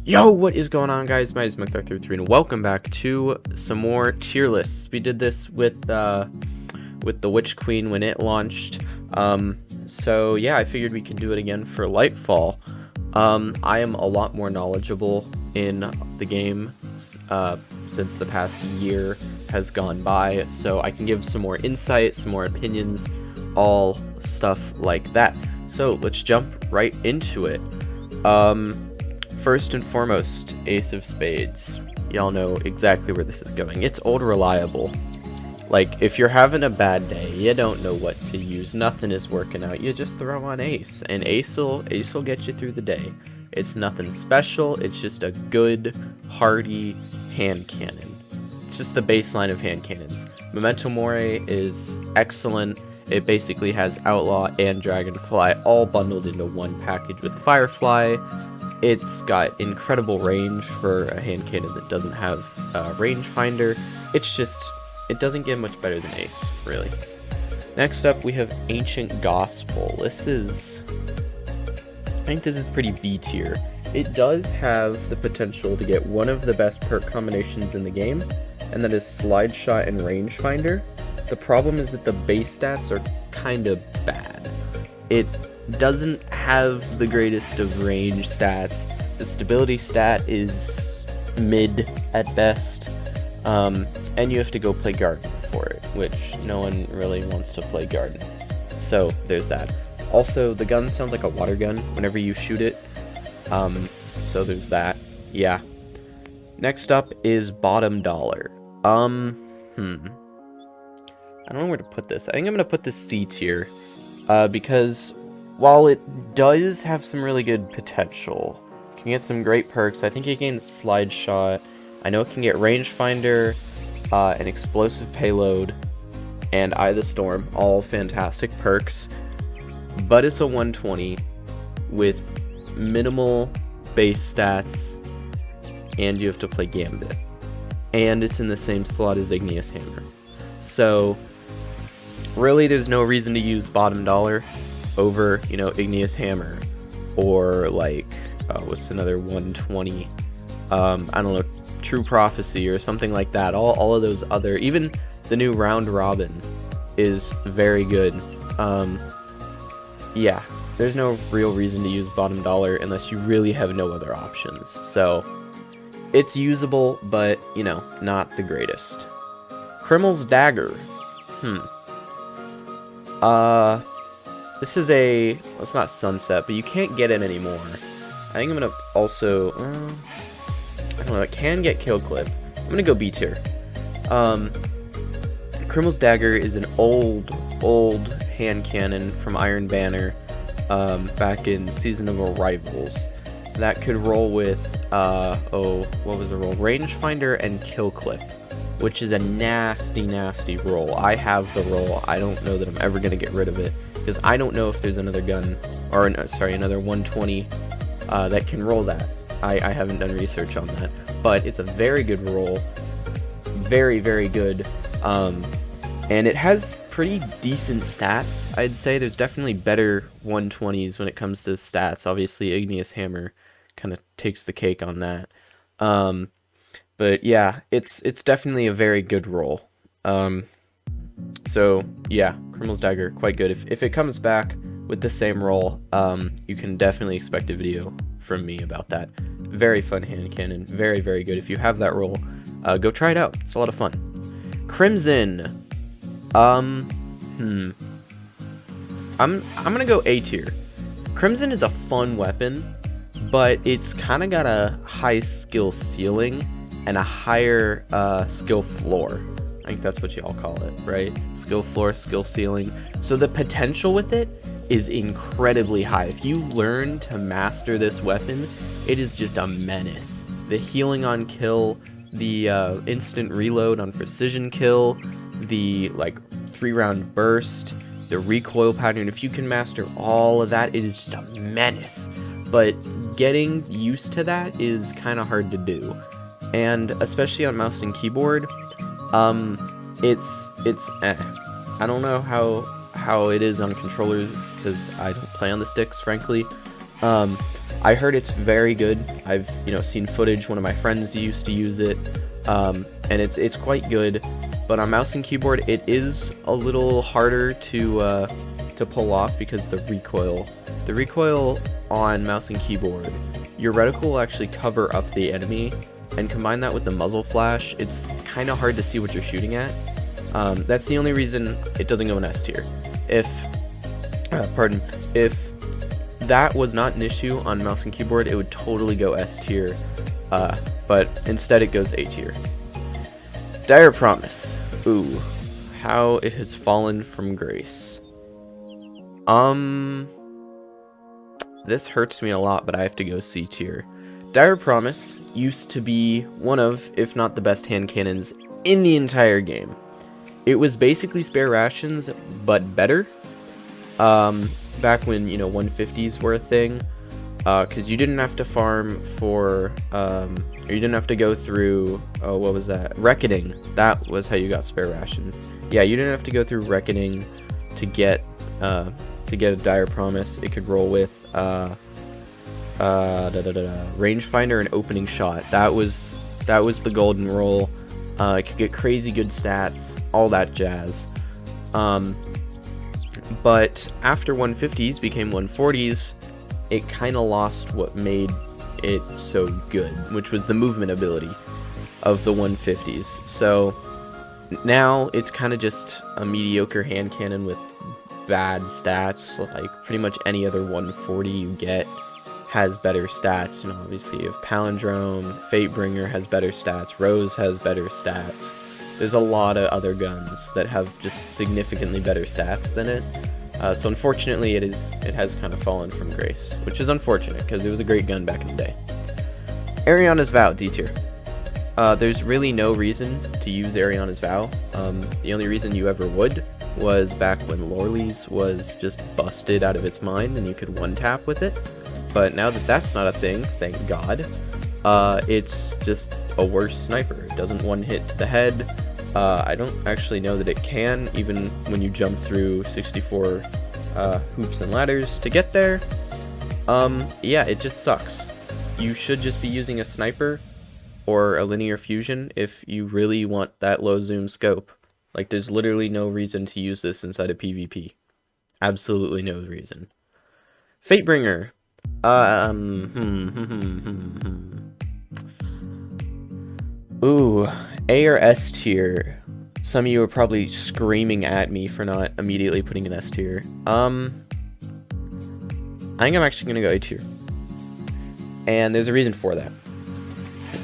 Yo, what is going on, guys? My name is McDark33 and welcome back to some more tier lists. We did this with the Witch Queen when it launched. So yeah, I figured we could do it again for Lightfall. I am a lot more knowledgeable in the game since the past year has gone by, so I can give some more insight, some more opinions, all stuff like that. So let's jump right into it. First and foremost, Ace of Spades. Y'all know exactly where this is going. It's old reliable. Like, if you're having a bad day, you don't know what to use, nothing is working out, you just throw on Ace, and Ace will get you through the day. It's nothing special, it's just a good, hearty hand cannon. It's just the baseline of hand cannons. Memento Mori is excellent. It basically has Outlaw and Dragonfly all bundled into one package with Firefly. It's got incredible range for a hand cannon that doesn't have a rangefinder. It doesn't get much better than Ace, really. Next up, we have Ancient Gospel. I think this is pretty B tier. It does have the potential to get one of the best perk combinations in the game, and that is Slide Shot and Rangefinder. The problem is that the base stats are kind of bad. It doesn't have the greatest of range stats. The stability stat is mid at best, and you have to go play Garden for it, which no one really wants to play Garden. So there's that. Also, the gun sounds like a water gun whenever you shoot it, so there's that. Yeah. Next up is Bottom Dollar. I don't know where to put this. I think I'm gonna put this C tier, because while it does have some really good potential, it can get some great perks. I think it can get Slide Shot. I know it can get Rangefinder, an Explosive Payload, and Eye of the Storm, all fantastic perks. But it's a 120 with minimal base stats, and you have to play Gambit. And it's in the same slot as Igneous Hammer. So really, there's no reason to use Bottom Dollar over, Igneous Hammer, or like, what's another 120, I don't know, True Prophecy or something like that. All of those other, even the new Round Robin is very good. Yeah, there's no real reason to use Bottom Dollar unless you really have no other options. So it's usable, but, not the greatest. Criminal's Dagger. This is it's not Sunset, but you can't get it anymore. I think I'm gonna also, I don't know, it can get Kill Clip. I'm gonna go B tier. Criminal's Dagger is an old hand cannon from Iron Banner, back in Season of Arrivals. That could roll with, what was the roll? Rangefinder and Kill Clip, which is a nasty roll. I have the roll. I don't know that I'm ever going to get rid of it, because I don't know if there's another gun, or another 120 that can roll that. I haven't done research on that, but it's a very good roll. Very good. And it has pretty decent stats, I'd say. There's definitely better 120s when it comes to stats. Obviously, Igneous Hammer kind of takes the cake on that. But yeah, it's definitely a very good roll. So yeah, Criminal's Dagger, quite good. If it comes back with the same roll, you can definitely expect a video from me about that. Very fun hand cannon, very good. If you have that roll, go try it out. It's a lot of fun. Crimson. I'm gonna go A tier. Crimson is a fun weapon, but it's kind of got a high skill ceiling and a higher skill floor. I think that's what you all call it, right? Skill floor, skill ceiling. So the potential with it is incredibly high. If you learn to master this weapon, it is just a menace. The healing on kill, the instant reload on precision kill, the 3-round burst, the recoil pattern, if you can master all of that, it is just a menace. But getting used to that is kind of hard to do. And especially on mouse and keyboard, it's I don't know how it is on controllers, because I don't play on the sticks, frankly. I heard it's very good. I've, you know, seen footage. One of my friends used to use it, and it's quite good. But on mouse and keyboard, it is a little harder to pull off because the recoil. The recoil on mouse and keyboard, your reticle will actually cover up the enemy, and combine that with the muzzle flash, it's kind of hard to see what you're shooting at. That's the only reason it doesn't go in S tier. If that was not an issue on mouse and keyboard, it would totally go S tier, but instead it goes A tier. Dire Promise. Ooh, how it has fallen from grace. This hurts me a lot, but I have to go C tier. Dire Promise used to be one of, if not the best hand cannons in the entire game. It was basically spare rations, but better. Back when, you know, 150s were a thing, because you didn't have to farm for, or you didn't have to go through, what was that? Reckoning. That was how you got spare rations. Yeah, you didn't have to go through Reckoning to get a Dire Promise. It could roll with, rangefinder and opening shot. That was the golden roll. It could get crazy good stats, all that jazz. But after 150s became 140s, it kind of lost what made it so good, which was the movement ability of the 150s. So now it's kind of just a mediocre hand cannon with bad stats. Like pretty much any other 140 you get has better stats. You know, obviously you have Palindrome, Fatebringer has better stats, Rose has better stats. There's a lot of other guns that have just significantly better stats than it. So unfortunately it has kind of fallen from grace, which is unfortunate because it was a great gun back in the day. Ariana's Vow, D tier. There's really no reason to use Ariana's Vow. The only reason you ever would was back when Lorley's was just busted out of its mind and you could one-tap with it. But now that that's not a thing, thank God, it's just a worse sniper. It doesn't one-hit to the head. I don't actually know that it can, even when you jump through 64 hoops and ladders to get there. Yeah, it just sucks. You should just be using a sniper or a linear fusion if you really want that low zoom scope. Like, there's literally no reason to use this inside of PvP. Absolutely no reason. Fatebringer. Ooh, A or S tier. Some of you are probably screaming at me for not immediately putting an S tier. I think I'm actually gonna go A tier. And there's a reason for that.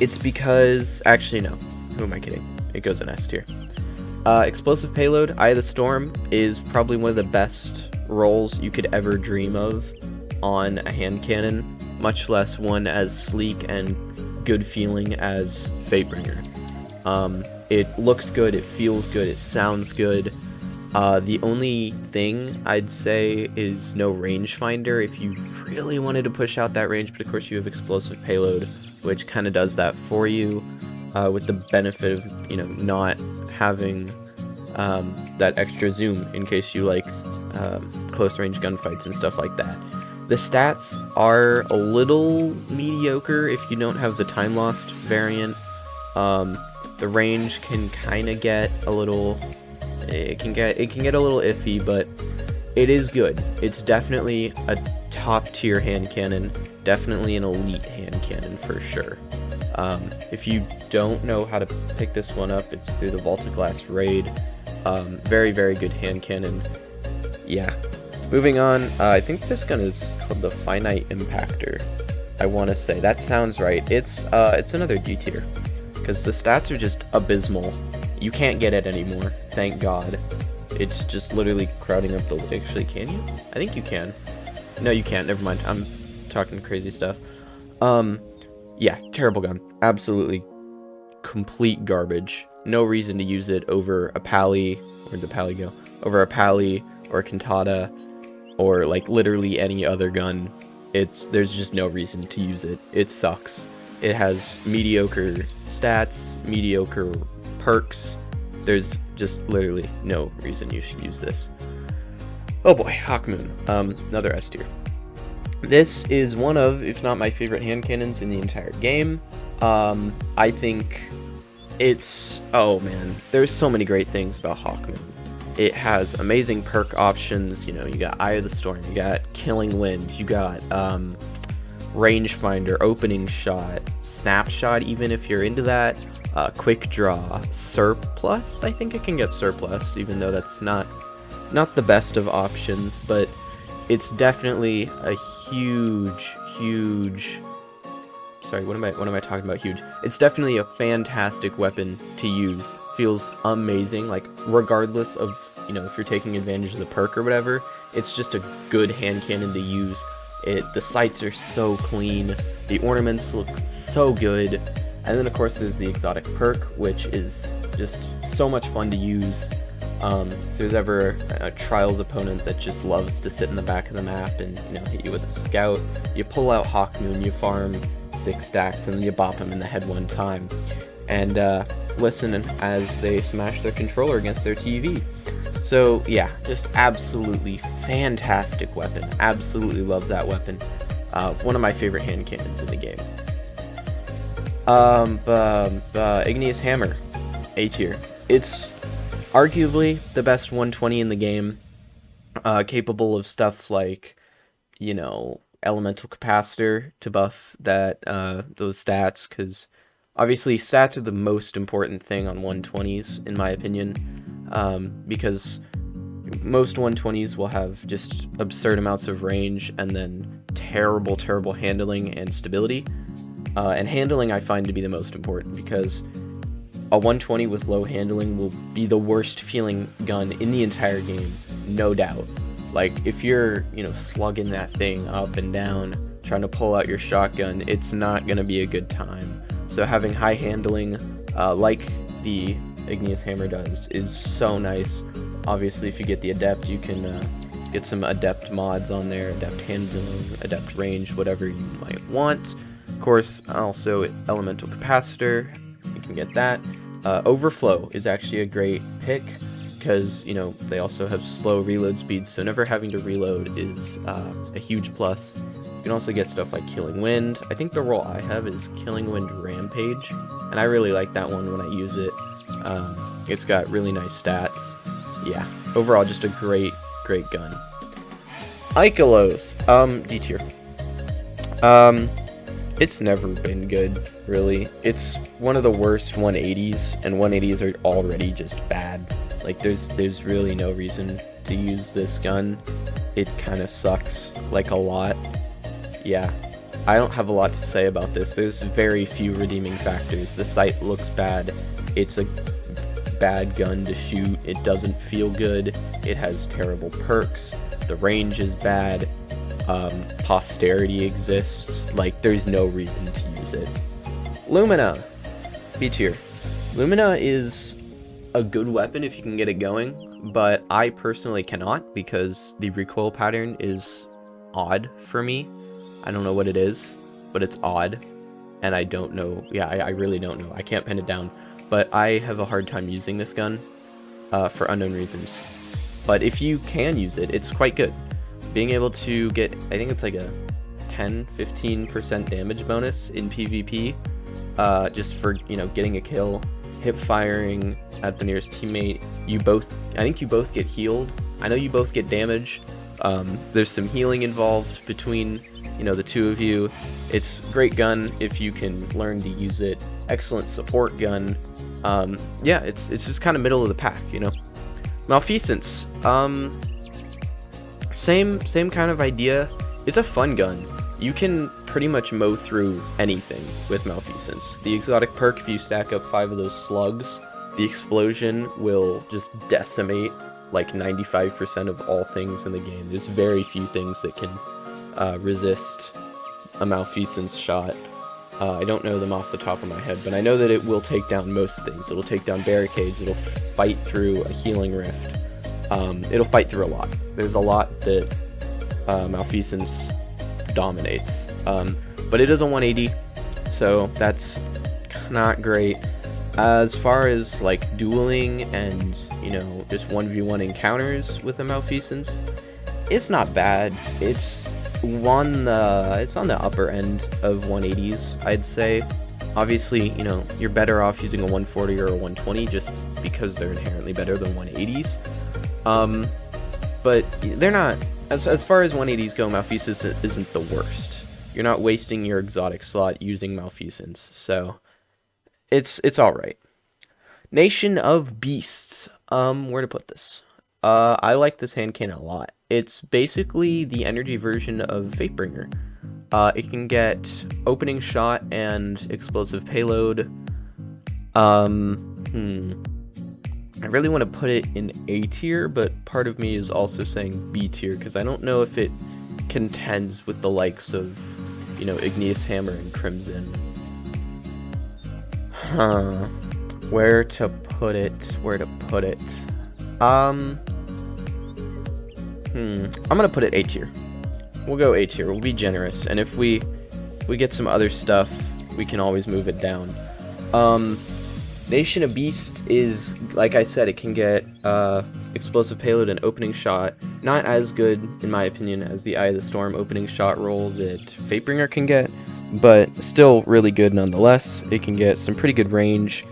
It's because, actually no, who am I kidding? It goes in S tier. Explosive Payload, Eye of the Storm, is probably one of the best rolls you could ever dream of on a hand cannon, much less one as sleek and good feeling as Fatebringer. It looks good, it feels good, it sounds good. The only thing I'd say is no rangefinder if you really wanted to push out that range, but of course you have Explosive Payload, which kind of does that for you, with the benefit of, you know, not having that extra zoom in case you like close range gunfights and stuff like that. The stats are a little mediocre if you don't have the time lost variant. The range can kind of get a little, it can get a little iffy, but it is good. It's definitely a top tier hand cannon, definitely an elite hand cannon for sure. If you don't know how to pick this one up, it's through the Volpecula raid. Very, very good hand cannon. Yeah. Moving on, I think this gun is called the Finite Impactor. I want to say that sounds right. It's another D tier because the stats are just abysmal. You can't get it anymore. Thank God. It's just literally crowding up the. Actually, can you? I think you can. No, you can't. Never mind. I'm talking crazy stuff. Yeah, terrible gun. Absolutely complete garbage. No reason to use it over a Pally. Where'd the Pally go? Over a Pally or a Cantata, or like literally any other gun. There's just no reason to use it. It sucks. It has mediocre stats, mediocre perks. There's just literally no reason you should use this. Oh boy, Hawkmoon. Another S tier. This is one of, if not my favorite hand cannons in the entire game. I think it's, oh man, there's so many great things about Hawkmoon. It has amazing perk options. You know, you got Eye of the Storm, you got Killing Wind, you got Rangefinder, Opening Shot, Snapshot, even if you're into that, Quick Draw, Surplus. I think it can get Surplus, even though that's not the best of options, but it's definitely a huge, sorry, what am I talking about? Huge. It's definitely a fantastic weapon to use. Feels amazing, like, regardless of, you know, if you're taking advantage of the perk or whatever, it's just a good hand cannon to use. The sights are so clean, the ornaments look so good, and then of course there's the exotic perk, which is just so much fun to use. If there's ever a Trials opponent that just loves to sit in the back of the map and, you know, hit you with a scout, you pull out Hawkmoon, you farm 6 stacks, and then you bop him in the head one time, and listen as they smash their controller against their TV. So yeah, just absolutely fantastic weapon. Absolutely love that weapon. One of my favorite hand cannons in the game. Igneous Hammer, A tier. It's arguably the best 120 in the game, capable of stuff like, you know, Elemental Capacitor to buff that those stats, because obviously stats are the most important thing on 120s, in my opinion, because most 120s will have just absurd amounts of range and then terrible handling and stability, and handling I find to be the most important, because a 120 with low handling will be the worst feeling gun in the entire game, no doubt. Like, if you're, you know, slugging that thing up and down, trying to pull out your shotgun, it's not going to be a good time. So having high handling, like the Igneous Hammer does, is so nice. Obviously, if you get the Adept, you can get some Adept mods on there, Adept handling, Adept range, whatever you might want. Of course, also Elemental Capacitor, you can get that. Overflow is actually a great pick, because, you know, they also have slow reload speeds, so never having to reload is a huge plus. You can also get stuff like Killing Wind. I think the role I have is Killing Wind Rampage, and I really like that one when I use it. It's got really nice stats. Yeah, overall just a great gun. Ikelos, D tier. It's never been good, really. It's one of the worst 180s, and 180s are already just bad. Like, there's really no reason to use this gun. It kind of sucks, like, a lot. Yeah, I don't have a lot to say about this. There's very few redeeming factors. The sight looks bad. It's a bad gun to shoot. It doesn't feel good. It has terrible perks. The range is bad. Posterity exists. Like, there's no reason to use it. Lumina, B tier. Lumina is a good weapon if you can get it going, but I personally cannot, because the recoil pattern is odd for me. I don't know what it is, but it's odd, and I don't know. Yeah, I really don't know. I can't pin it down, but I have a hard time using this gun for unknown reasons. But if you can use it, it's quite good. Being able to get, I think it's like a 10-15% damage bonus in PvP, just for, you know, getting a kill, hip firing at the nearest teammate. I think you both get healed. I know you both get damage. There's some healing involved between, you know, the two of you. It's a great gun if you can learn to use it. Excellent support gun. Yeah, it's just kind of middle of the pack, you know. Malfeasance. Same kind of idea. It's a fun gun. You can pretty much mow through anything with Malfeasance. The exotic perk, if you stack up 5 of those slugs, the explosion will just decimate like 95% of all things in the game. There's very few things that can resist a Malfeasance shot. I don't know them off the top of my head, but I know that it will take down most things. It'll take down barricades, it'll fight through a healing rift. It'll fight through a lot. There's a lot that Malfeasance dominates. But it is a 180, so that's not great. As far as like dueling and, you know, just 1v1 encounters with a Malfeasance, it's not bad. It's it's on the upper end of 180s, I'd say. Obviously, you know, you're better off using a 140 or a 120 just because they're inherently better than 180s. But they're not, as far as 180s go, Malfeasance isn't the worst. You're not wasting your exotic slot using Malfeasance, so it's alright. Nation of Beasts. Where to put this? I like this hand cannon a lot. It's basically the energy version of Fatebringer. It can get opening shot and explosive payload. I really want to put it in A tier, but part of me is also saying B tier because I don't know if it contends with the likes of, you know, Igneous Hammer and Crimson. Where to put it? I'm gonna put it A tier. We'll go A tier. We'll be generous, and if we get some other stuff, we can always move it down. Nation of Beasts is, like I said, it can get explosive payload and opening shot. Not as good, in my opinion, as the Eye of the Storm opening shot roll that Fatebringer can get, but still really good nonetheless. It can get some pretty good range,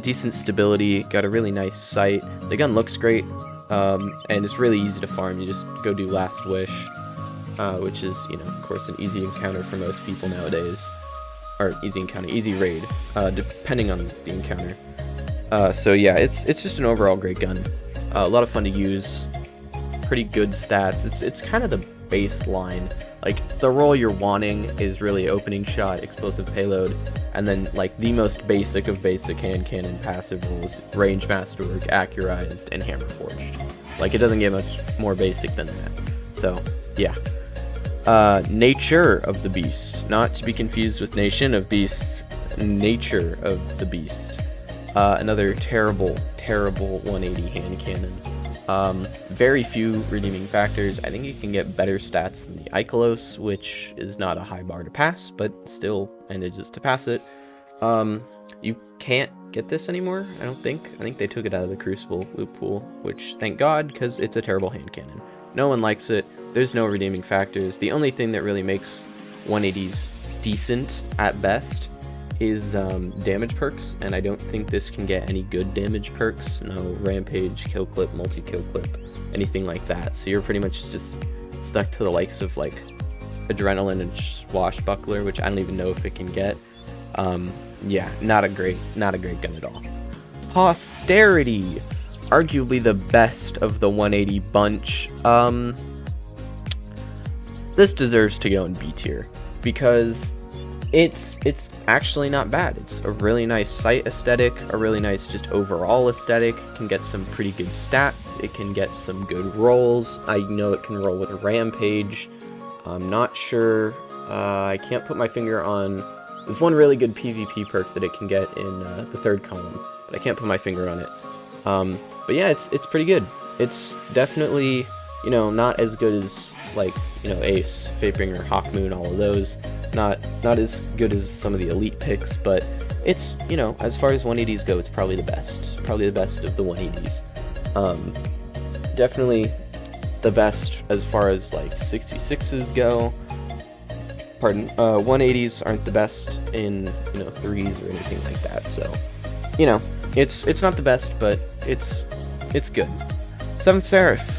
decent stability, got a really nice sight. The gun looks great, and it's really easy to farm. You just go do Last Wish, which is, you know, of course, an easy encounter for most people nowadays. Or easy encounter, easy raid, depending on the encounter. So yeah, it's just an overall great gun. A lot of fun to use, pretty good stats. It's kind of the baseline. Like, the role you're wanting is really opening shot, explosive payload, and then, like, the most basic of basic hand cannon passive roles, range masterwork, accurized, and hammer forged. Like, it doesn't get much more basic than that. So, yeah. Nature of the Beast. Not to be confused with Nation of Beasts. Nature of the Beast. Another terrible 180 hand cannon. Very few redeeming factors. I think it can get better stats than the Ikelos, which is not a high bar to pass, but still manages to pass it. You can't get this anymore, I don't think. I think they took it out of the Crucible loot pool, which, thank God, because it's a terrible hand cannon. No one likes it. There's no redeeming factors. The only thing that really makes 180s decent at best is damage perks, and I don't think this can get any good damage perks. No rampage, kill clip, multi-kill clip, anything like that. So you're pretty much just stuck to the likes of, like, Adrenaline and Swashbuckler, which I don't even know if it can get. Yeah, not a great gun at all. Posterity, arguably the best of the 180 bunch. This deserves to go in B tier because it's actually not bad. It's a really nice sight aesthetic, a really nice just overall aesthetic. It can get some pretty good stats. It can get some good rolls. I know it can roll with a rampage. I'm not sure. I can't put my finger on. There's one really good PvP perk that it can get in the third column, but I can't put my finger on it. But yeah, it's pretty good. It's definitely, you know, not as good as, like, you know, Ace, Fatebringer, Hawkmoon, all of those. Not as good as some of the elite picks, but it's, you know, as far as 180s go, it's probably the best. Probably the best of the 180s. Definitely the best as far as, like, 66s go. 180s aren't the best in, you know, 3s or anything like that, so, you know, it's not the best, but it's good. 7th Seraph.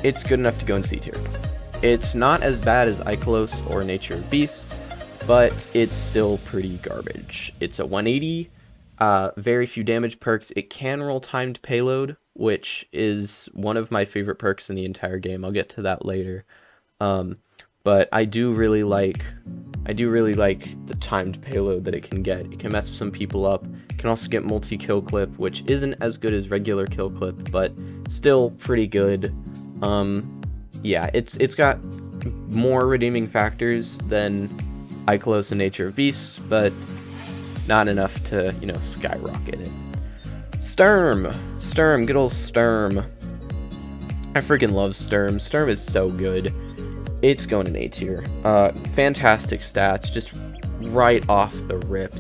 It's good enough to go in C tier. It's not as bad as Ikelos or Nature of Beasts, but it's still pretty garbage. It's a 180, very few damage perks. It can roll timed payload, which is one of my favorite perks in the entire game. I'll get to that later. But I do really like the timed payload that it can get. It can mess some people up. It can also get multi-kill clip, which isn't as good as regular kill clip, but still pretty good. Yeah, it's got more redeeming factors than Ikelos and Nature of Beasts, but not enough to, you know, skyrocket it. Sturm, good old Sturm. I freaking love Sturm. Sturm is so good. It's going in A tier. Fantastic stats, just right off the rip.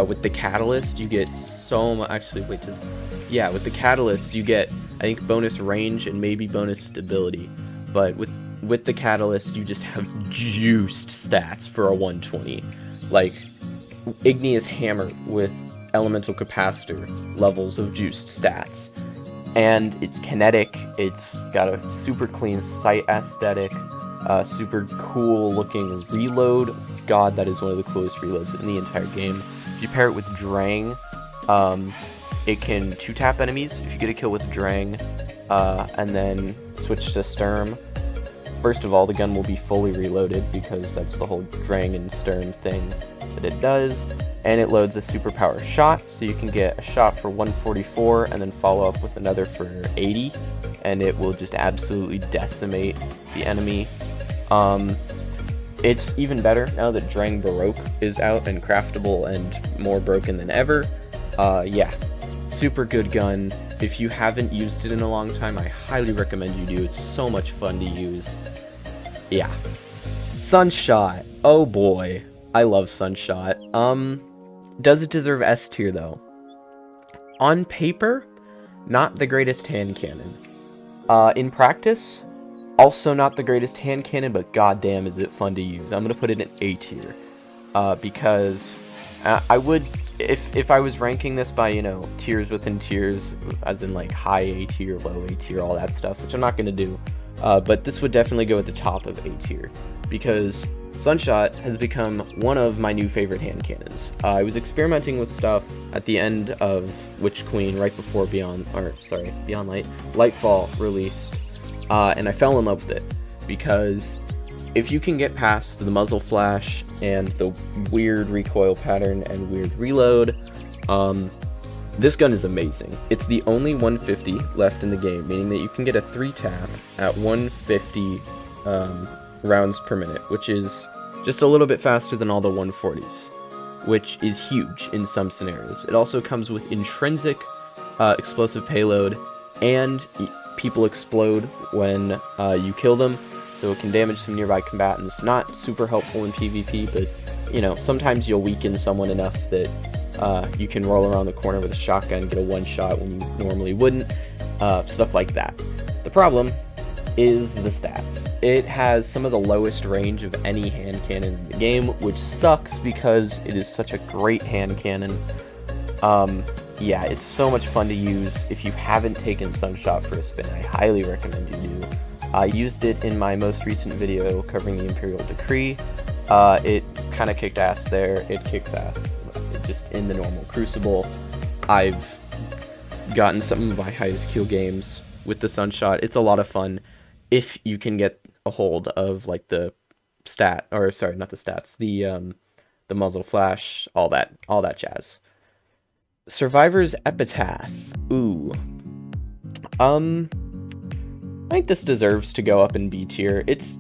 With the Catalyst, you get so much. Actually, wait, with the Catalyst, you get I think bonus range and maybe bonus stability. But with the Catalyst, you just have juiced stats for a 120. Like, Igneous Hammer with Elemental Capacitor levels of juiced stats. And it's kinetic, it's got a super clean sight aesthetic, super cool looking reload. God, that is one of the coolest reloads in the entire game. If you pair it with Drang, it can 2-tap enemies if you get a kill with Drang, and then switch to Sturm. First of all, the gun will be fully reloaded because that's the whole Drang and Sturm thing that it does. And it loads a superpower shot, so you can get a shot for 144 and then follow up with another for 80, and it will just absolutely decimate the enemy. It's even better now that Drang Baroque is out and craftable and more broken than ever. Yeah, super good gun. If you haven't used it in a long time, I highly recommend you do. It's so much fun to use. Yeah. Sunshot. Oh boy. I love Sunshot. Does it deserve S tier though? On paper, not the greatest hand cannon. In practice, also not the greatest hand cannon, but goddamn is it fun to use. I'm gonna put it in A tier. Because I would, if I was ranking this by, you know, tiers within tiers, as in like high A tier, low A tier, all that stuff, which I'm not gonna do. But this would definitely go at the top of A tier, because Sunshot has become one of my new favorite hand cannons. I was experimenting with stuff at the end of Witch Queen, right before Beyond Light, Lightfall released, and I fell in love with it, because if you can get past the muzzle flash and the weird recoil pattern and weird reload, this gun is amazing. It's the only 150 left in the game, meaning that you can get a 3-tap at 150 rounds per minute, which is just a little bit faster than all the 140s, which is huge in some scenarios. It also comes with intrinsic explosive payload, and people explode when you kill them, so it can damage some nearby combatants. Not super helpful in PvP, but you know, sometimes you'll weaken someone enough that you can roll around the corner with a shotgun and get a one-shot when you normally wouldn't, stuff like that. The problem is the stats. It has some of the lowest range of any hand cannon in the game, which sucks because it is such a great hand cannon. Yeah, it's so much fun to use. If you haven't taken Sunshot for a spin, I highly recommend you do. I used it in my most recent video covering the Imperial Decree. It kind of kicked ass there. It kicks ass just in the normal Crucible. I've gotten some of my highest kill games with the Sunshot. It's a lot of fun if you can get a hold of like the the muzzle flash, all that jazz. Survivor's Epitaph. Ooh. I think this deserves to go up in B tier. It's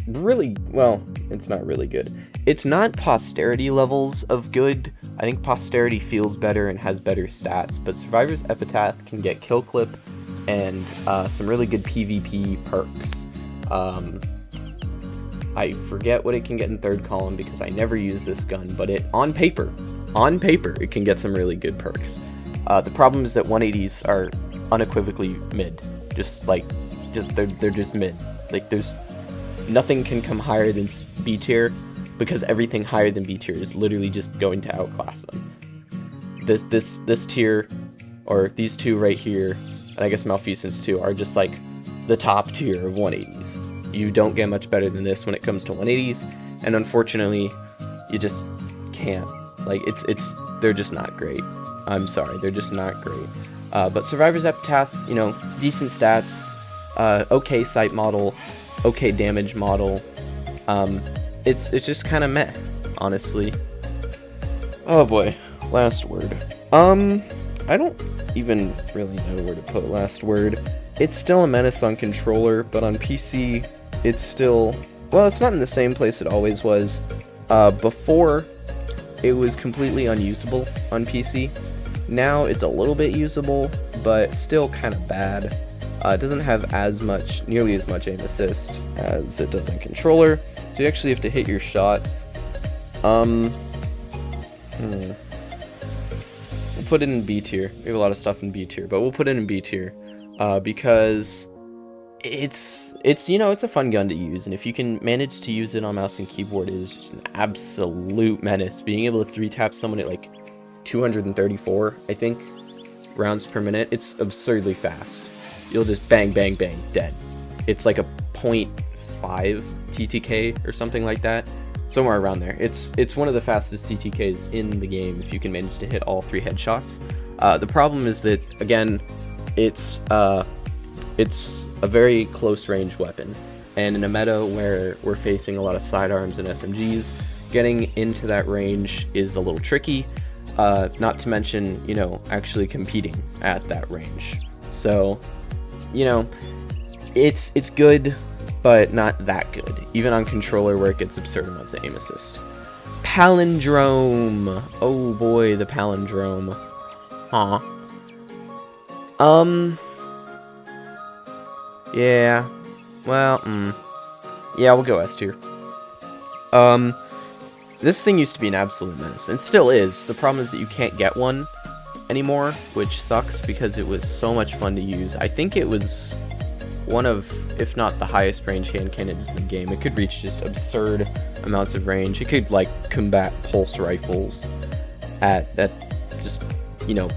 really, well, it's not really good. It's not posterity levels of good. I think posterity feels better and has better stats, but Survivor's Epitaph can get kill clip and some really good PvP perks. I forget what it can get in third column because I never use this gun, but on paper, it can get some really good perks. The problem is that 180s are unequivocally mid. They're just mid. Like, there's nothing can come higher than B tier, because everything higher than B tier is literally just going to outclass them. This tier, or these two right here, and I guess Malfeasance too, are just like the top tier of 180s. You don't get much better than this when it comes to 180s, and unfortunately, you just can't. Like, they're just not great. I'm sorry, they're just not great. But Survivor's Epitaph, you know, decent stats, okay sight model, okay damage model. It's just kind of meh, honestly. Oh boy, last word. I don't even really know where to put last word. It's still a menace on controller, but on PC, it's still, well, it's not in the same place it always was. Before, it was completely unusable on PC. Now it's a little bit usable, but still kind of bad. It doesn't have nearly as much aim assist as it does on controller, so you actually have to hit your shots. We'll put it in B tier. We have a lot of stuff in B tier, but we'll put it in B tier. because it's you know, it's a fun gun to use, and if you can manage to use it on mouse and keyboard, it is just an absolute menace. Being able to 3-tap someone at like 234, I think, rounds per minute, it's absurdly fast. You'll just bang, bang, bang, dead. It's like a 0.5 TTK or something like that, somewhere around there. It's one of the fastest TTKs in the game if you can manage to hit all 3 headshots. The problem is that, again, it's a very close range weapon, and in a meta where we're facing a lot of sidearms and SMGs, getting into that range is a little tricky, not to mention, you know, actually competing at that range. So, you know, it's good, but not that good, even on controller where it gets absurd amounts of aim assist. Palindrome! Oh boy, the Palindrome. Huh. Yeah. Well, yeah, we'll go S tier. This thing used to be an absolute menace, and still is. The problem is that you can't get one anymore, which sucks because it was so much fun to use. I think it was one of, if not the highest range hand cannons in the game. It could reach just absurd amounts of range. It could, like, combat pulse rifles at just, you know,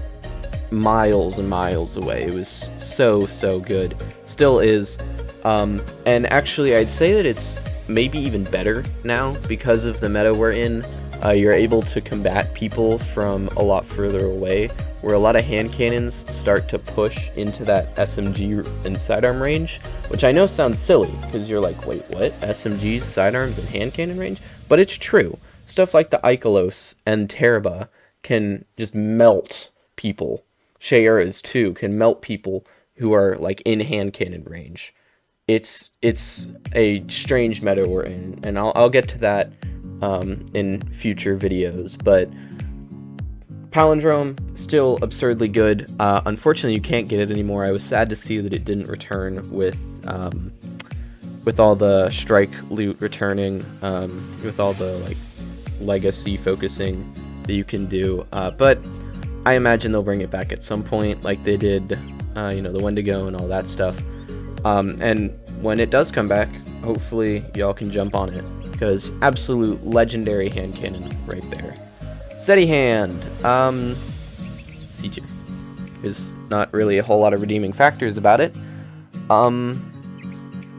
miles and miles away. It was so good. Still is. And actually, I'd say that it's maybe even better now because of the meta we're in. You're able to combat people from a lot further away, where a lot of hand cannons start to push into that SMG and sidearm range, which I know sounds silly, because you're like, wait, what? SMGs, sidearms, and hand cannon range? But it's true. Stuff like the Ikelos and Teraba can just melt people. Shayaras, too, can melt people who are, like, in hand cannon range. It's a strange meta we're in, and I'll get to that in future videos, but Palindrome, still absurdly good. Unfortunately, you can't get it anymore. I was sad to see that it didn't return with all the strike loot returning, with all the, like, legacy focusing that you can do, but I imagine they'll bring it back at some point, like they did, you know, the Wendigo and all that stuff. And when it does come back, hopefully y'all can jump on it, because absolute legendary hand cannon right there. Steady hand, C tier. There's not really a whole lot of redeeming factors about it.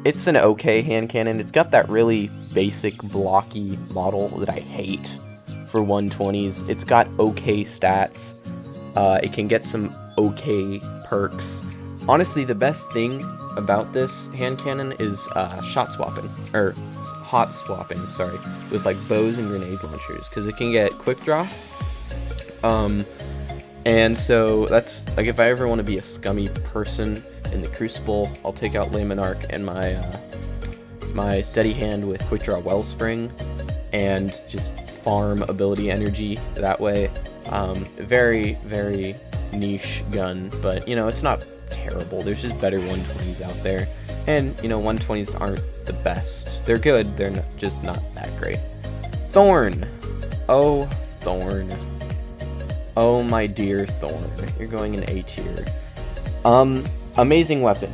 It's an okay hand cannon. It's got that really basic blocky model that I hate for 120s. It's got okay stats. It can get some okay perks. Honestly, the best thing about this hand cannon is hot swapping, sorry, with like bows and grenade launchers, because it can get quick draw. And so that's like, if I ever want to be a scummy person in the Crucible, I'll take out Laminarch and my steady hand with quick draw Wellspring, and just farm ability energy that way. Very, very niche gun, but you know, it's not terrible. There's just better 120s out there, and you know, 120s aren't the best. They're good, they're just not that great. Thorn. Oh, Thorn. Oh my dear Thorn, you're going in A tier. Amazing weapon.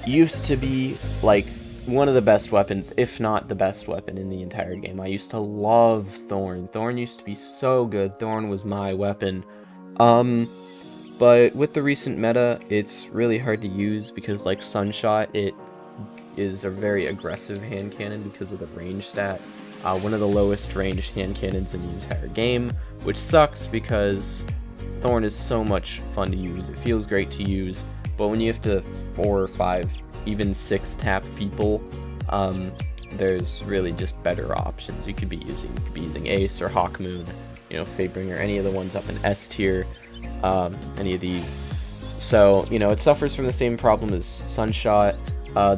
Used to be like one of the best weapons, if not the best weapon in the entire game. I used to love Thorn. Thorn used to be so good. Thorn was my weapon. But with the recent meta, it's really hard to use because, like Sunshot, it is a very aggressive hand cannon because of the range stat. One of the lowest ranged hand cannons in the entire game, which sucks because Thorn is so much fun to use. It feels great to use, but when you have to 4 or 5, even 6 tap people, there's really just better options you could be using. You could be using Ace or Hawkmoon, you know, Fatebringer, any of the ones up in S tier. Any of these. So, you know, it suffers from the same problem as Sunshot.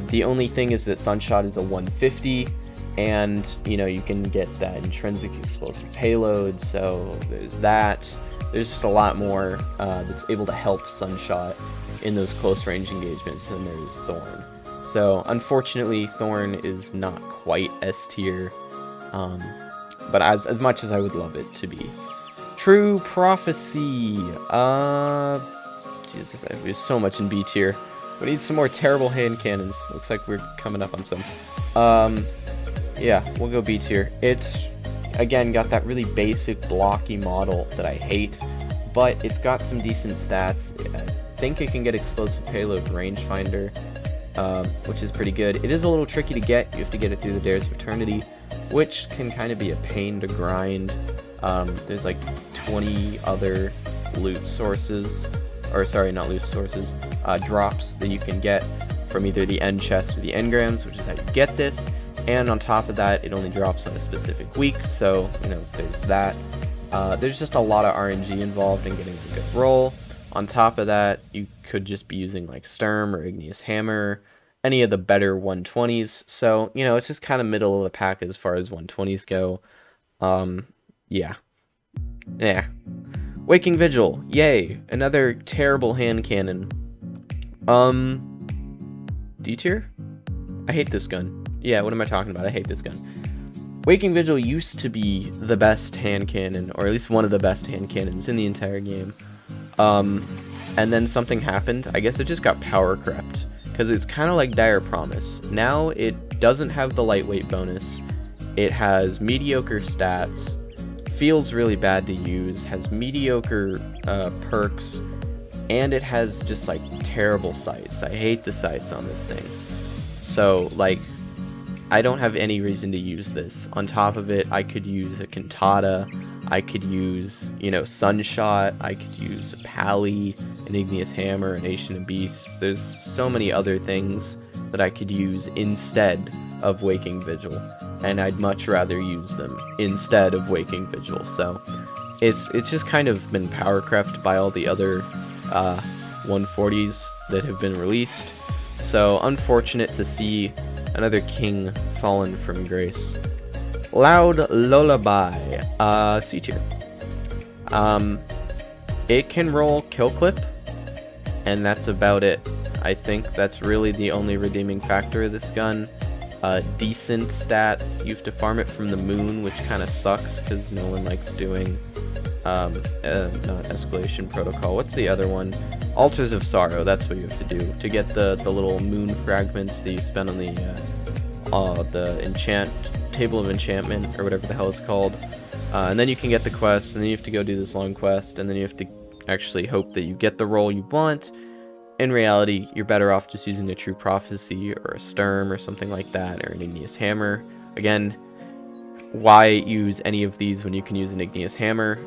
The only thing is that Sunshot is a 150, and, you know, you can get that intrinsic explosive payload, so there's that. There's just a lot more that's able to help Sunshot in those close range engagements than there is Thorn. So, unfortunately, Thorn is not quite S tier, but as much as I would love it to be. True Prophecy. Jesus, I have so much in B tier. We need some more terrible hand cannons. Looks like we're coming up on some. Yeah, we'll go B tier. It's, again, got that really basic blocky model that I hate, but it's got some decent stats. I think it can get explosive payload rangefinder, which is pretty good. It is a little tricky to get. You have to get it through the Dares of Eternity, which can kind of be a pain to grind. There's like 20 other loot sources, or sorry, not loot sources, drops that you can get from either the end chest or the engrams, which is how you get this. And on top of that, it only drops on a specific week, so, you know, there's that. There's just a lot of RNG involved in getting a good roll. On top of that, you could just be using, like, Sturm or Igneous Hammer, any of the better 120s. So, you know, it's just kind of middle of the pack as far as 120s go. Yeah. Yeah. Waking Vigil. Yay. Another terrible hand cannon. D tier? I hate this gun. Yeah, what am I talking about? I hate this gun. Waking Vigil used to be the best hand cannon, or at least one of the best hand cannons in the entire game. And then something happened. I guess it just got power crept, because it's kind of like Dire Promise. Now it doesn't have the lightweight bonus. It has mediocre stats, feels really bad to use, has mediocre perks, and it has just like terrible sights. I hate the sights on this thing. So, like, I don't have any reason to use this. On top of it, I could use a Cantata, I could use, you know, Sunshot, I could use a Pally, an Igneous Hammer, an Ancient of Beasts. There's so many other things that I could use instead of Waking Vigil, and I'd much rather use them instead of Waking Vigil. So it's just kind of been power crept by all the other 140s that have been released. So unfortunate to see another king fallen from grace. Loud Lullaby, C tier. It can roll kill clip, and that's about it. I think that's really the only redeeming factor of this gun. Decent stats. You have to farm it from the moon, which kind of sucks because no one likes doing not Escalation Protocol. What's the other one? Altars of Sorrow. That's what you have to do to get the little moon fragments that you spend on the table of enchantment, or whatever the hell it's called. And then you can get the quest, and then you have to go do this long quest, and then you have to actually hope that you get the roll you want. In reality, you're better off just using a True Prophecy or a Sturm or something like that, or an Igneous Hammer. Again, why use any of these when you can use an Igneous Hammer?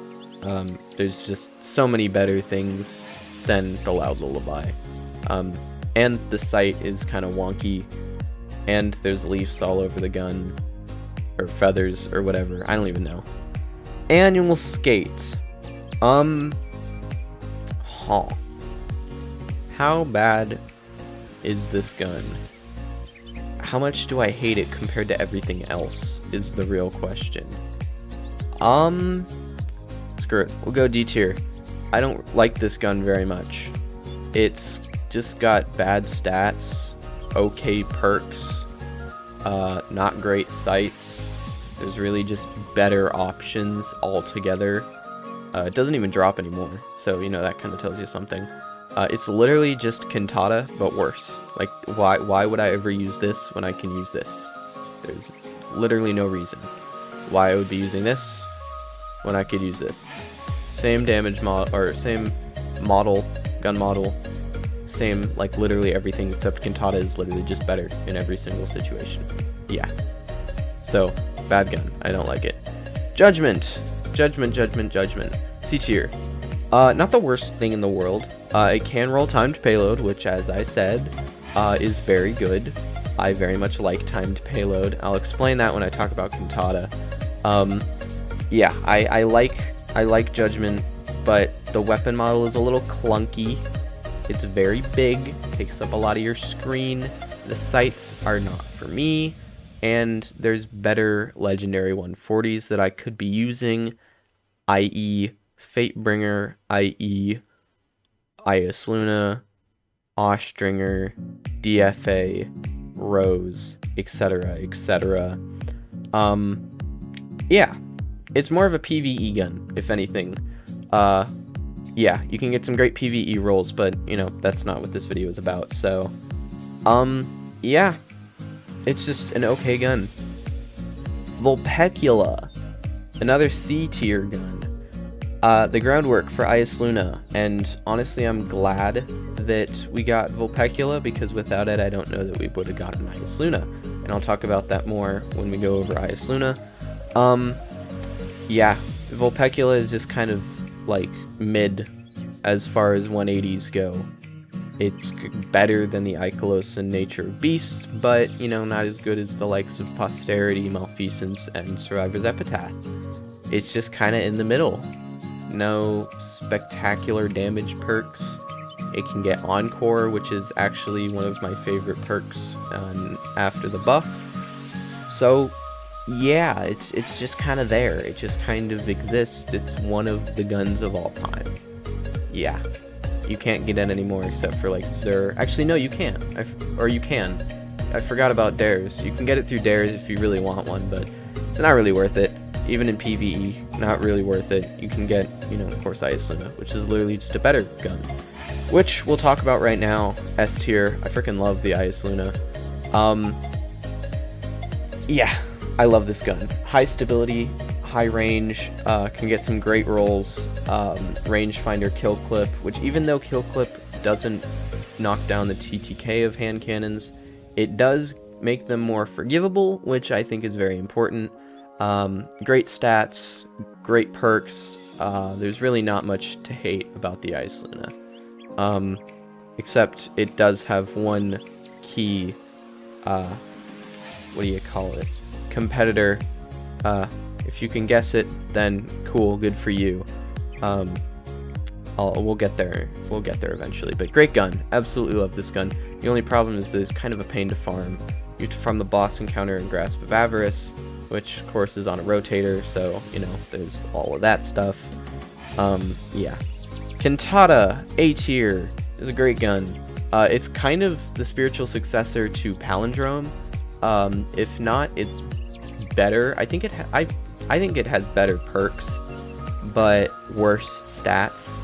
There's just so many better things than the Loud Lullaby. And the sight is kind of wonky, and there's leaves all over the gun, or feathers, or whatever. I don't even know. Annual Skate. How bad is this gun? How much do I hate it compared to everything else is the real question. Screw it. We'll go D tier. I don't like this gun very much. It's just got bad stats, okay perks, not great sights. There's really just better options altogether. It doesn't even drop anymore, so, you know, that kind of tells you something. It's literally just Cantata, but worse. Like, why would I ever use this when I can use this? There's literally no reason why I would be using this when I could use this. Same damage mod, or same model, gun model, same, like, literally everything, except Cantata is literally just better in every single situation. Yeah. So, bad gun. I don't like it. Judgment. Judgment. C tier. Not the worst thing in the world. It can roll timed payload, which, as I said, is very good. I very much like timed payload. I'll explain that when I talk about Cantata. Yeah, I like Judgment, but the weapon model is a little clunky. It's very big, takes up a lot of your screen. The sights are not for me, and there's better legendary 140s that I could be using, i.e. Fatebringer, i.e. Ias Luna, Ostringer, DFA, Rose, etc., etc. Yeah, it's more of a PvE gun, if anything. yeah, you can get some great PvE rolls, but, you know, that's not what this video is about, so, yeah, it's just an okay gun. Volpecula, another C tier gun. The groundwork for Ice Luna, and honestly, I'm glad that we got Volpecula, because without it, I don't know that we would have gotten Ice Luna, and I'll talk about that more when we go over Ice Luna. Yeah, Volpecula is just kind of, like, mid as far as 180s go. It's better than the Ikelos and Nature of Beast, but, you know, not as good as the likes of Posterity, Malfeasance, and Survivor's Epitaph. It's just kind of in the middle. No spectacular damage perks. It can get Encore, which is actually one of my favorite perks after the buff. So, yeah, it's just kind of there. It just kind of exists. It's one of the guns of all time. Yeah. You can't get it anymore except for, like, Zur. Actually, no, you can't. Or you can. I forgot about dares. You can get it through dares if you really want one, but it's not really worth it. Even in PvE, not really worth it. You can get, you know, of course, Ice Luna, which is literally just a better gun. Which we'll talk about right now. S tier. I freaking love the Ice Luna. Yeah, I love this gun. High stability, high range, can get some great rolls. Rangefinder kill clip, which even though kill clip doesn't knock down the TTK of hand cannons, it does make them more forgivable, which I think is very important. Great stats, great perks. There's really not much to hate about the Ice Luna. Except it does have one key, what do you call it? Competitor. If you can guess it, then cool, good for you. We'll get there. We'll get there eventually. But great gun. Absolutely love this gun. The only problem is that it's kind of a pain to farm. You have to farm the boss encounter in Grasp of Avarice, which of course is on a rotator, so, you know, there's all of that stuff. Yeah. Cantata, A tier, is a great gun. It's kind of the spiritual successor to Palindrome. If not, it's better. I think it has better perks, but worse stats.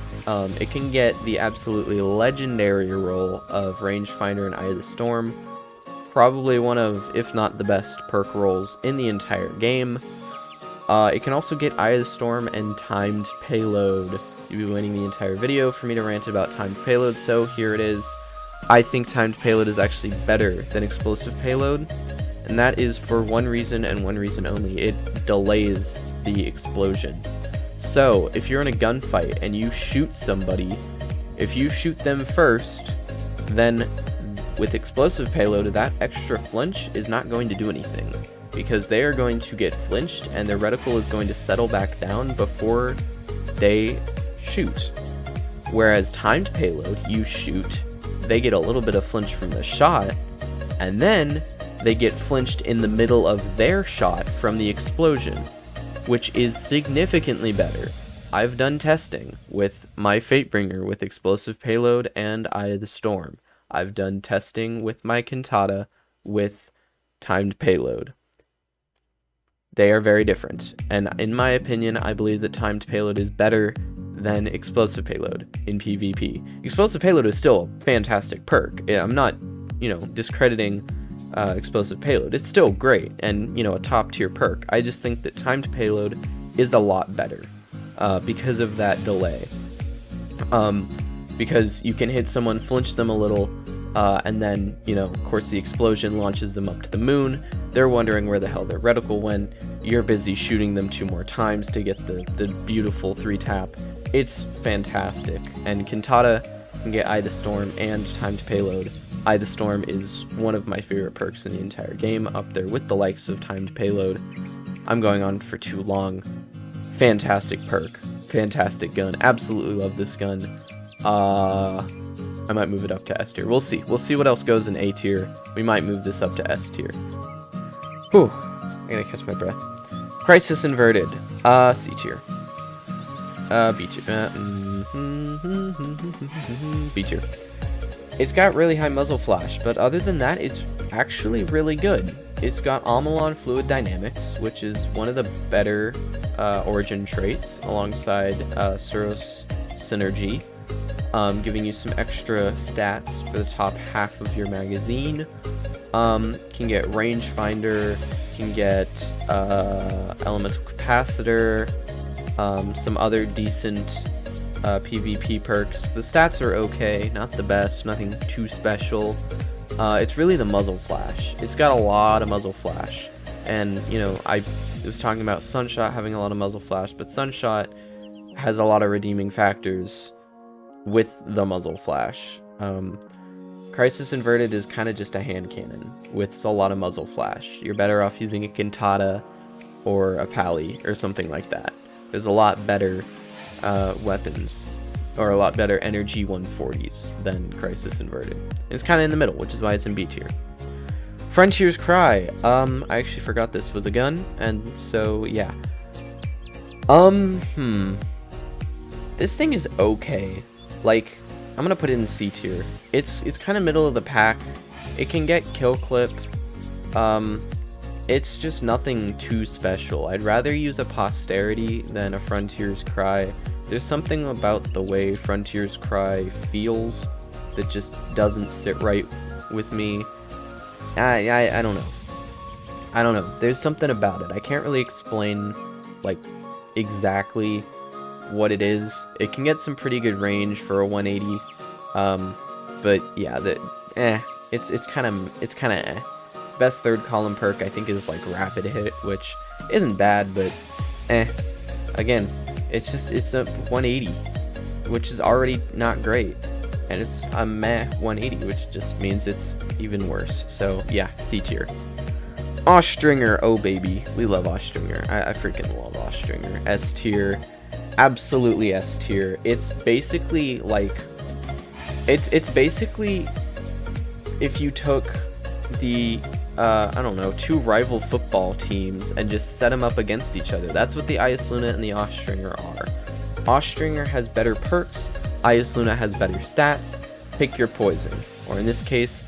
It can get the absolutely legendary role of Rangefinder and Eye of the Storm. Probably one of, if not the best perk rolls in the entire game. It can also get Eye of the Storm and Timed Payload. You'd be winning the entire video for me to rant about Timed Payload, so here it is. I think Timed Payload is actually better than Explosive Payload, and that is for one reason and one reason only. It delays the explosion. So, if you're in a gunfight and you shoot somebody, if you shoot them first, then with Explosive Payload, that extra flinch is not going to do anything, because they are going to get flinched and their reticle is going to settle back down before they shoot. Whereas Timed Payload, you shoot, they get a little bit of flinch from the shot, and then they get flinched in the middle of their shot from the explosion, which is significantly better. I've done testing with my Fatebringer with Explosive Payload and Eye of the Storm. I've done testing with my Cantata with Timed Payload. They are very different, and in my opinion, I believe that Timed Payload is better than Explosive Payload in PvP. Explosive Payload is still a fantastic perk. I'm not, you know, discrediting Explosive Payload. It's still great and, you know, a top tier perk. I just think that Timed Payload is a lot better because of that delay. Because you can hit someone, flinch them a little, and then, you know, of course the explosion launches them up to the moon. They're wondering where the hell their reticle went. You're busy shooting them 2 more times to get the beautiful 3-tap. It's fantastic. And Cantata can get Eye of the Storm and Timed Payload. Eye of the Storm is one of my favorite perks in the entire game, up there with the likes of Timed Payload. I'm going on for too long. Fantastic perk. Fantastic gun. Absolutely love this gun. I might move it up to S tier. We'll see. We'll see what else goes in A tier. We might move this up to S tier. Whew. I gotta catch my breath. Crisis Inverted. C tier. B tier. B tier. It's got really high muzzle flash, but other than that, it's actually really good. It's got Amalon Fluid Dynamics, which is one of the better origin traits, alongside Suros synergy, giving you some extra stats for the top half of your magazine. Can get rangefinder, can get elemental capacitor, some other decent PvP perks. The stats are okay, not the best, nothing too special. It's really the muzzle flash. It's got a lot of muzzle flash, and you know, I was talking about Sunshot having a lot of muzzle flash, but Sunshot has a lot of redeeming factors with the muzzle flash. Crisis Inverted is kind of just a hand cannon with a lot of muzzle flash. You're better off using a Cantata or a Pally or something like that. There's a lot better weapons, or a lot better energy 140s than Crisis Inverted. And it's kind of in the middle, which is why it's in B tier. Frontier's Cry. I actually forgot this was a gun, and so yeah. This thing is okay. Like, I'm gonna put it in C tier. It's kind of middle of the pack. It can get kill clip. It's just nothing too special. I'd rather use a Posterity than a Frontier's Cry. There's something about the way Frontier's Cry feels that just doesn't sit right with me. I don't know. I don't know. There's something about it. I can't really explain, like, exactly what it is. It can get some pretty good range for a 180. But yeah, it's kind of eh. Best third column perk I think is like Rapid Hit, which isn't bad, but eh. Again, it's a 180, which is already not great, and it's a meh 180, which just means it's even worse. So yeah, C tier. Ostringer, oh baby, we love Ostringer. I freaking love Ostringer. S tier, absolutely S tier. It's basically like, it's basically if you took the I don't know, two rival football teams and just set them up against each other. That's what the Luna and the Ostringer are. Ostringer has better perks, Luna has better stats. Pick your poison, or in this case,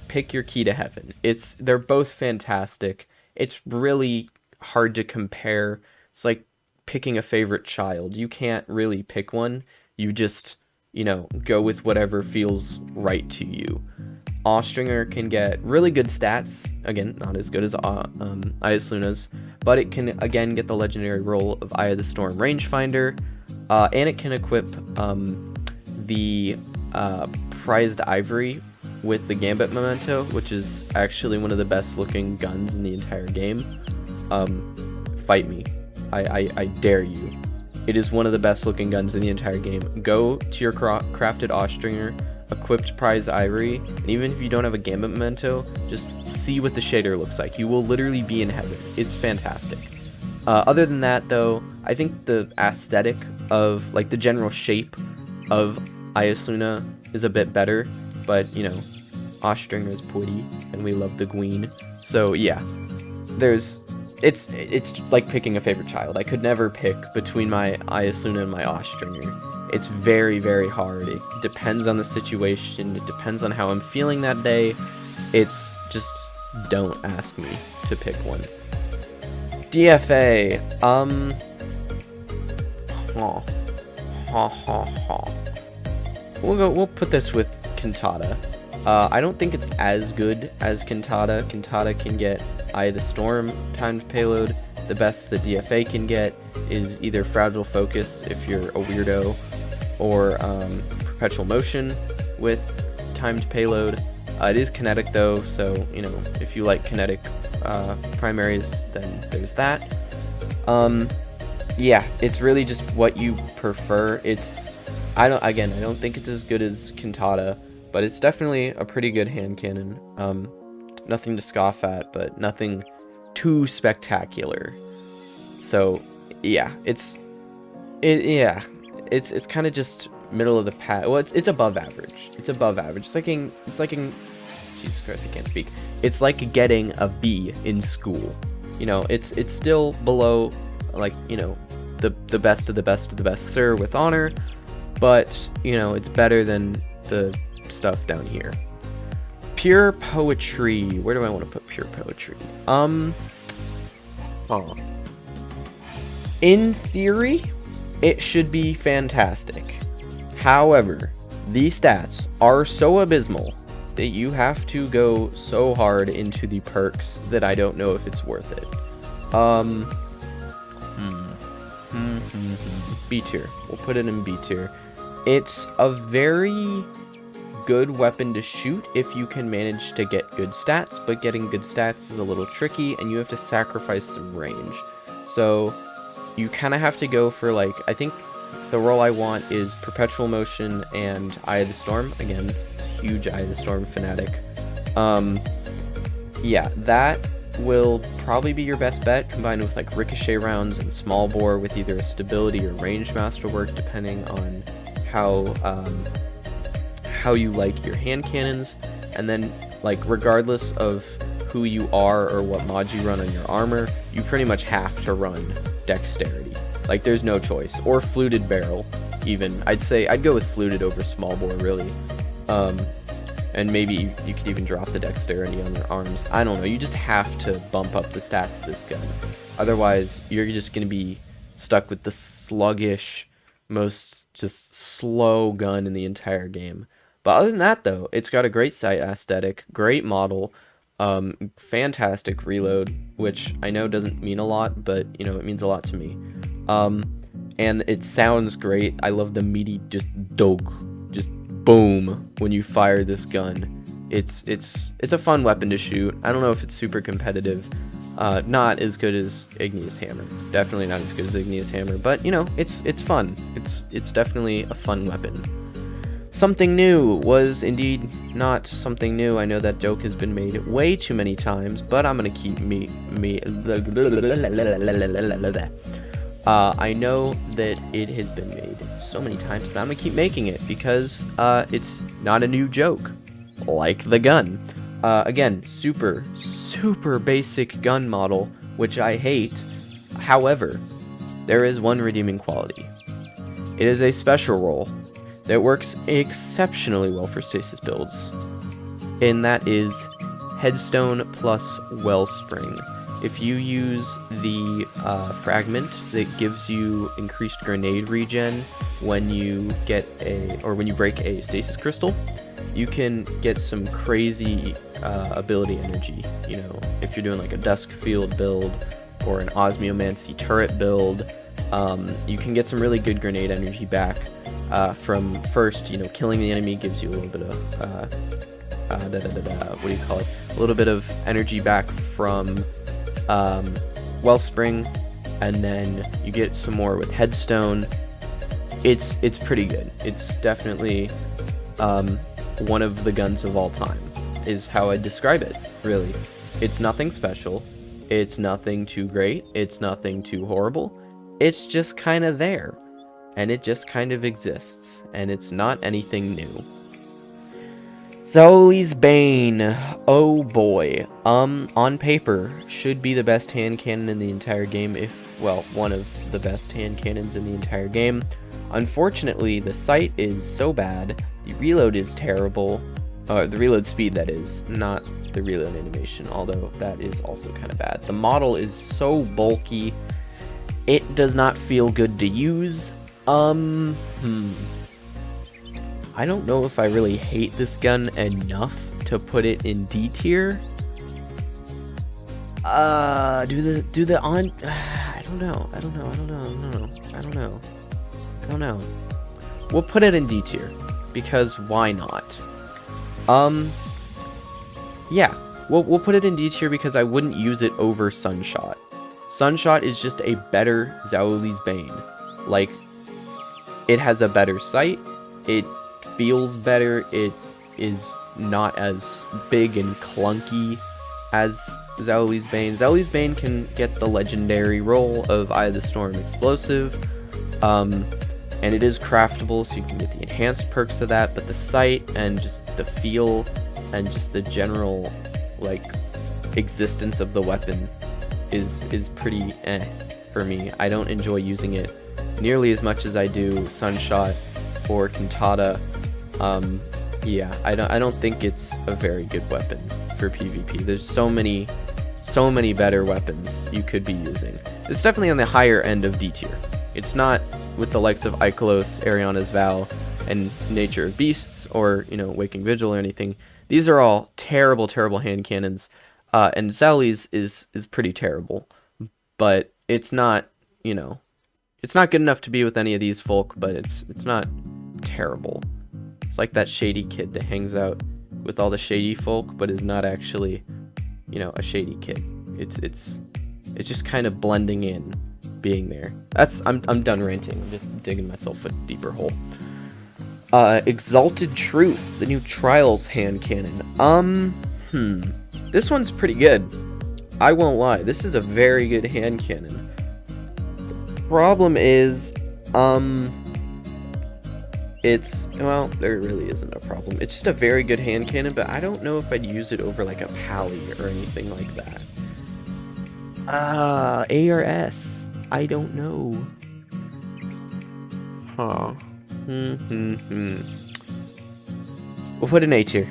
pick your key to heaven. They're both fantastic. It's really hard to compare. It's like picking a favorite child. You can't really pick one. You just, you know, go with whatever feels right to you. Ostringer can get really good stats, again, not as good as Luna's, but it can, again, get the legendary role of Eye of the Storm Rangefinder, and it can equip the Prized Ivory with the Gambit Memento, which is actually one of the best looking guns in the entire game. Fight me. I dare you. It is one of the best looking guns in the entire game. Go to your crafted Ostringer, equipped Prize Ivory, and even if you don't have a Gambit Memento, just see what the shader looks like. You will literally be in heaven. It's fantastic. Other than that, though, I think the aesthetic of, like, the general shape of Luna is a bit better, but, you know, Ostringer is pretty, and we love the Gween. So, yeah, it's like picking a favorite child. I could never pick between my Luna and my Ostringer. It's very, very hard. It depends on the situation. It depends on how I'm feeling that day. It's just, don't ask me to pick one. DFA. We'll put this with Cantata. I don't think it's as good as Cantata. Cantata can get Eye of the Storm timed payload. The best the DFA can get is either Fragile Focus if you're a weirdo, or Perpetual Motion with timed payload. It is kinetic though, so, you know, if you like kinetic primaries, then there's that. Yeah, it's really just what you prefer. I don't think it's as good as Cantata, but it's definitely a pretty good hand cannon. Nothing to scoff at, but nothing too spectacular. So yeah, it's kind of just middle of the pack. Well, it's above average. It's above average. It's like Jesus Christ, I can't speak. It's like getting a B in school. You know, it's still below, like, you know, the best of the best of the best, sir, with honor, but, you know, it's better than the stuff down here. Pure Poetry. Where do I want to put Pure Poetry? In theory, it should be fantastic. However, these stats are so abysmal that you have to go so hard into the perks that I don't know if it's worth it. B tier. We'll put it in B tier. It's a very good weapon to shoot if you can manage to get good stats, but getting good stats is a little tricky, and you have to sacrifice some range. So you kind of have to go for, like, I think the role I want is Perpetual Motion and Eye of the Storm. Again, huge Eye of the Storm fanatic. Yeah, that will probably be your best bet, combined with like ricochet rounds and small bore with either a stability or range masterwork, depending on how you like your hand cannons. And then, like, regardless of who you are or what mods you run on your armor, you pretty much have to run dexterity. Like, there's no choice. Or fluted barrel, even. I'd say I'd go with fluted over small bore, really. And maybe you could even drop the dexterity on your arms. I don't know. You just have to bump up the stats of this gun. Otherwise, you're just going to be stuck with the sluggish, most just slow gun in the entire game. But other than that, though, it's got a great sight aesthetic, great model, fantastic reload, which I know doesn't mean a lot, but, you know, it means a lot to me. And it sounds great. I love the meaty just dog, just boom when you fire this gun. It's a fun weapon to shoot. I don't know if it's super competitive. Not as good as Igneous Hammer. Definitely not as good as Igneous Hammer, but, you know, it's fun. It's definitely a fun weapon. Something new was indeed not something new. I know that joke has been made way too many times, but I'm gonna keep I know that it has been made so many times, but I'm gonna keep making it because it's not a new joke, like the gun. Again, super basic gun model, which I hate. However, there is one redeeming quality. It is a special role that works exceptionally well for stasis builds, and that is Headstone plus Wellspring. If you use the fragment that gives you increased grenade regen when you when you break a stasis crystal, you can get some crazy ability energy. You know, if you're doing like a Duskfield build or an Osmiomancy turret build, you can get some really good grenade energy back from first, you know, killing the enemy gives you a little bit of what do you call it? A little bit of energy back from Wellspring, and then you get some more with Headstone. It's pretty good. It's definitely one of the guns of all time, is how I describe it, really. It's nothing special. It's nothing too great. It's nothing too horrible. It's just kind of there. And it just kind of exists. And it's not anything new. Zoes Bane. Oh boy. On paper, should be the best hand cannon in the entire game, well, one of the best hand cannons in the entire game. Unfortunately, the sight is so bad, the reload is terrible. The reload speed, that is, not the reload animation, although that is also kind of bad. The model is so bulky, it does not feel good to use. I don't know if I really hate this gun enough to put it in D tier. I don't know. We'll put it in D tier, because why not? Yeah, we'll put it in D tier because I wouldn't use it over Sunshot. Sunshot is just a better Zoes Bane. Like, it has a better sight, it feels better, it is not as big and clunky as Zoes Bane. Zoes Bane can get the legendary role of Eye of the Storm Explosive, and it is craftable, so you can get the enhanced perks of that, but the sight and just the feel and just the general, like, existence of the weapon is pretty for me. I don't enjoy using it nearly as much as I do Sunshot or Cantata. Yeah, I don't think it's a very good weapon for PvP. There's so many better weapons you could be using. It's definitely on the higher end of D tier. It's not with the likes of Ikelos, Ariana's Vow, and Nature of Beasts, or, you know, Waking Vigil or anything. These are all terrible, terrible hand cannons, and Zellie's is pretty terrible, but it's not, you know, it's not good enough to be with any of these folk, but it's not terrible. It's like that shady kid that hangs out with all the shady folk, but is not actually, you know, a shady kid. It's just kind of blending in, being there. I'm done ranting. I'm just digging myself a deeper hole. Exalted Truth, the new Trials hand cannon. This one's pretty good. I won't lie. This is a very good hand cannon. Problem is, it's, well, there really isn't a problem. It's just a very good hand cannon, but I don't know if I'd use it over like a Pally or anything like that. A or S? I don't know. Huh. We'll put an A tier.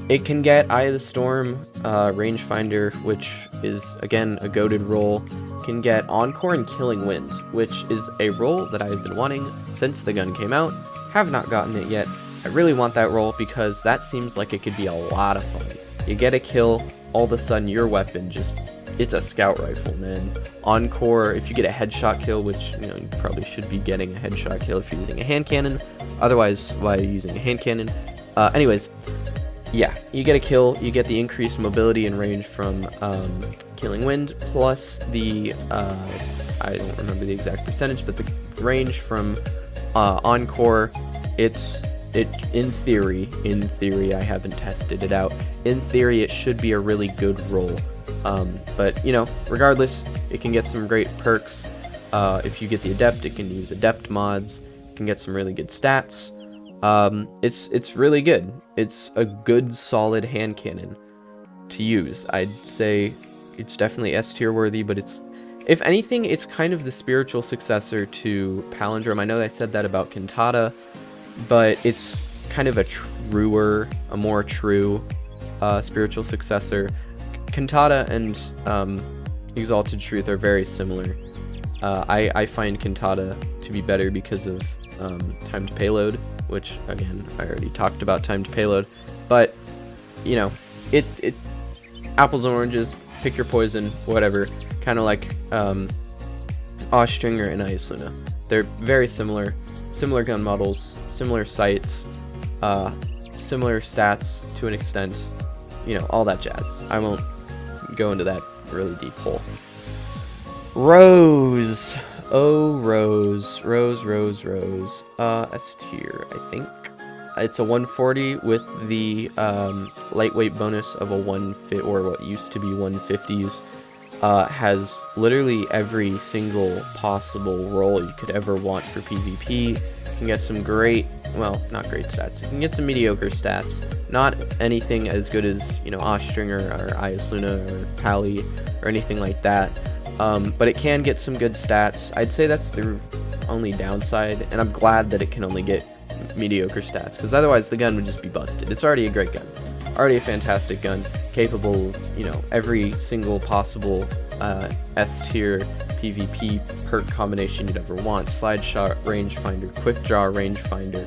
It can get Eye of the Storm, Rangefinder, which is, again, a goated roll. Can get Encore and Killing Wind, which is a roll that I've been wanting since the gun came out. Have not gotten it yet. I really want that roll because that seems like it could be a lot of fun. You get a kill, all of a sudden your weapon just, it's a scout rifle, man. Encore, if you get a headshot kill, which, you know, you probably should be getting a headshot kill if you're using a hand cannon. Otherwise, why are you using a hand cannon? Anyways, yeah, you get a kill, you get the increased mobility and range from Killing Wind, plus the, I don't remember the exact percentage, but the range from Encore. In theory, I haven't tested it out. In theory, it should be a really good roll. But, you know, regardless, it can get some great perks. If you get the Adept, it can use Adept mods. It can get some really good stats. It's really good. It's a good, solid hand cannon to use. I'd say it's definitely S tier worthy, but it's, if anything, it's kind of the spiritual successor to Palindrome. I know I said that about Cantata, but it's kind of a more true spiritual successor. Cantata and Exalted Truth are very similar. I find Cantata to be better because of timed payload, which, again, I already talked about timed payload. But, you know, it apples and oranges, pick your poison, whatever. Kind of like Ostringer and Luna. They're very similar gun models, similar sights, similar stats to an extent, you know, all that jazz. I won't go into that really deep hole. Rose. Oh, Rose. S tier, I think. It's a 140 with the lightweight bonus of a 150, or what used to be 150s. Has literally every single possible role you could ever want for PvP. You can get some great, well, not great stats. You can get some mediocre stats. Not anything as good as, you know, Ostringer or Luna or Pally or anything like that. But it can get some good stats. I'd say that's the only downside, and I'm glad that it can only get mediocre stats, because otherwise the gun would just be busted. It's already a great gun. Already a fantastic gun, capable of, you know, every single possible S tier PvP perk combination you'd ever want. Slide shot rangefinder, quick draw rangefinder,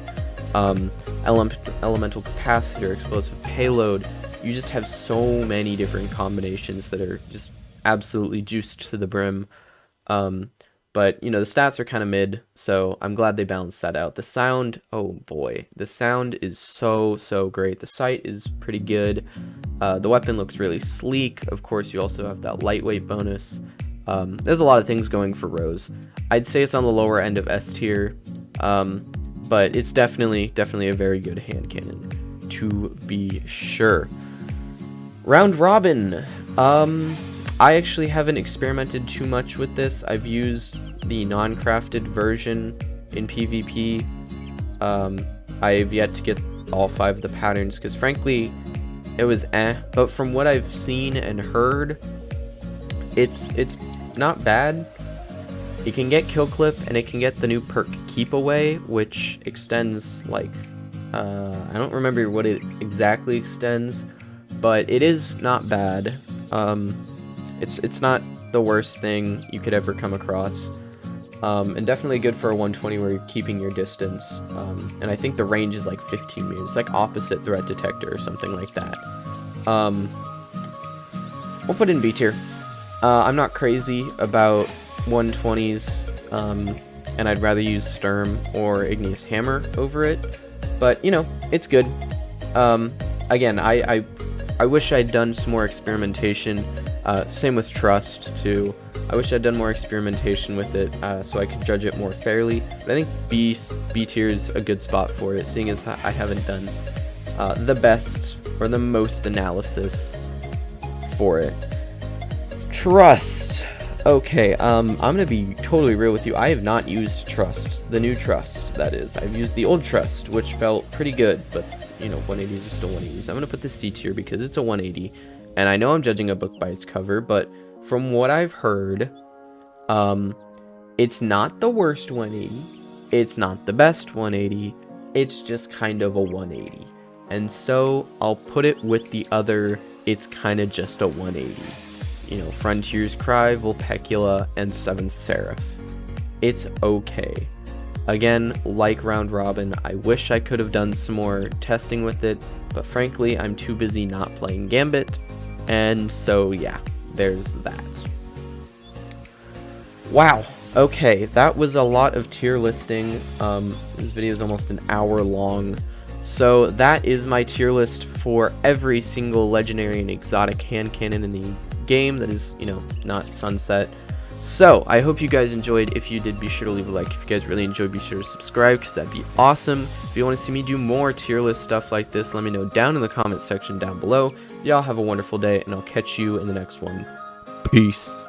elemental capacitor, explosive payload. You just have so many different combinations that are just absolutely juiced to the brim. But, you know, the stats are kind of mid, so I'm glad they balanced that out. The sound, oh boy, the sound is so great. The sight is pretty good. The weapon looks really sleek. Of course, you also have that lightweight bonus. There's a lot of things going for Rose. I'd say it's on the lower end of S tier, but it's definitely a very good hand cannon, to be sure. Round Robin. I actually haven't experimented too much with this. I've used the non-crafted version in PvP. I've yet to get all 5 of the patterns, because frankly, it was but from what I've seen and heard, it's not bad. You can get Kill Clip, and it can get the new perk Keep Away, which extends, like, I don't remember what it exactly extends, but it is not bad. It's not the worst thing you could ever come across. And definitely good for a 120 where you're keeping your distance. And I think the range is like 15 meters. It's like opposite threat detector or something like that. We'll put in B tier. I'm not crazy about 120s, and I'd rather use Sturm or Igneous Hammer over it. But, you know, it's good. Again, I wish I'd done some more experimentation. Same with Trust, too. I wish I'd done more experimentation with it, so I could judge it more fairly. But I think B tier is a good spot for it, seeing as I haven't done the best or the most analysis for it. Trust. Okay, I'm gonna be totally real with you. I have not used Trust, the new Trust, that is. I've used the old Trust, which felt pretty good, but, you know, 180s are still 180s. I'm gonna put this C tier because it's a 180, and I know I'm judging a book by its cover, but from what I've heard, it's not the worst 180, it's not the best 180, it's just kind of a 180. And so, I'll put it with the other, it's kind of just a 180. You know, Frontier's Cry, Volpecula, and 7th Seraph. It's okay. Again, like Round Robin, I wish I could have done some more testing with it, but frankly, I'm too busy not playing Gambit, and so yeah, there's that. Wow, okay, that was a lot of tier listing. This video is almost an hour long, so that is my tier list for every single legendary and exotic hand cannon in the game that is, you know, not Sunset. So I hope you guys enjoyed. If you did, be sure to leave a like. If you guys really enjoyed, be sure to subscribe, because that'd be awesome. If you want to see me do more tier list stuff like this, let me know down in the comment section down below. Y'all have a wonderful day, and I'll catch you in the next one. Peace.